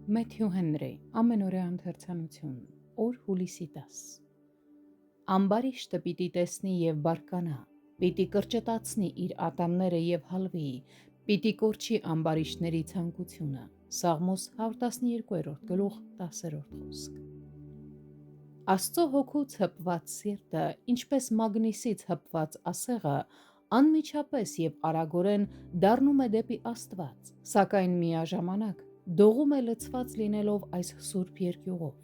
Մեթյու Հենրի, ամենօրյա ընթերցանություն, օր հուլիսի 10։ Ամբարիշտը պիտի տեսնի և բարկանա, պիտի կրճտացնի իր ատամները և հալվի, պիտի կորչի ամբարիշտների ցանկությունը։ Սաղմոս 112 գլուխ 10 խոսք։ Աստծո հոգուց հպված սիրտը, ինչպես մագնիսից հպված ասեղը, անմիջապես և արագորեն դառնում է դեպի Աստված, սակայն միաժամանակ դողում է լցված լինելով այս սուրբ երկյուղով։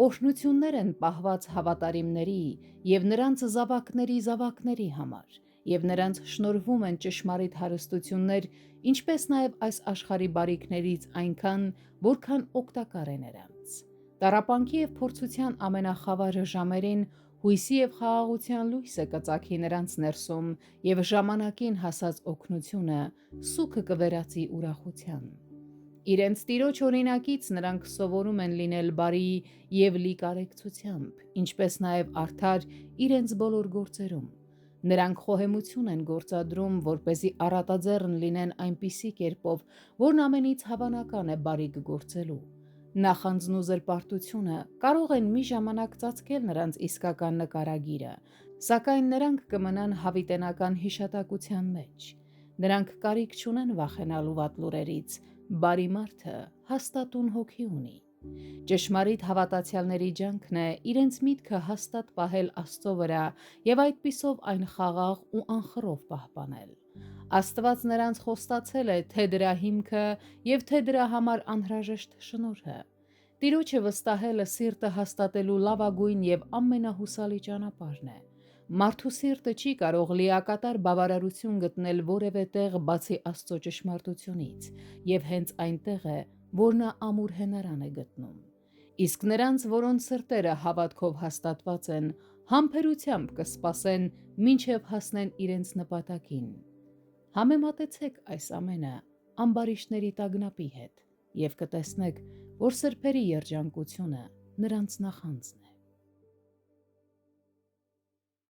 Օրհնություններ են պահված հավատարիմների և նրանց զավակների համար, և նրանց շնորհվում են ճշմարիտ հարստություններ, ինչպես նաև այս աշխարհի բարիքներից այնքան, որքան օգտակար է նրանց։ Տառապանքի և փորձության ամենախավար ժամերին հույսի և խաղաղության լույսը կծագի նրանց ներսում, և ժամանակին հասած օգնությունը սուգը կվերածի ուրախության։ Իրենց Տիրոջ օրինակից նրանք սովորում են լինել բարի և լի կարեկցությամբ, ինչպես նաև արդար իրենց բոլոր գործերում։ Նրանք խոհեմություն են գործադրում, որպեսզի առատաձեռն լինեն այնպիսի կերպով, որն ամենից հավանական է բարիք գործելու։ Նախանձն ու զրպարտությունը կարող են մի ժամանակ ծածկել նրանց իսկական նկարագիրը, սակայն նրանք կմնան հավիտենական հիշատակության մեջ։ Նրանք կարիք չունեն վախենալու վատ լուրերից, բարի մարդը հաստատուն հոգի ունի։ Ճշմարիտ հավատացյալների ջանքն է իրենց միտքը հաստատ պահել Աստծո վրա և այդպիսով այն խաղաղ ու անխռով պահպանել։ Աստված նրանց խոստացել է թե դրա հիմքը և թե դրա համար անհրաժեշտ շնորհը։ Տիրոջը վստահելը սիրտը հաստատելու լավագույն և ամենահուսալի ճանապարհն է։ Մարդու սիրտը չի կարող լիակատար բավարարություն գտնել որևէ տեղ բացի Աստծո ճշմարտությունից, և հենց այնտեղ է, որ նա ամուր հենարան է գտնում։ Իսկ նրանց, որոնց սրտերը հավատքով հաստատված են, համբերությամբ կսպասեն, մինչև հասնեն իրենց նպատակին։ Համեմատեցեք այս ամենը ամբարիշտների տագնապի հետ, և կտեսնեք, որ սրբերի երջանկությունը նրանց նախանձն է։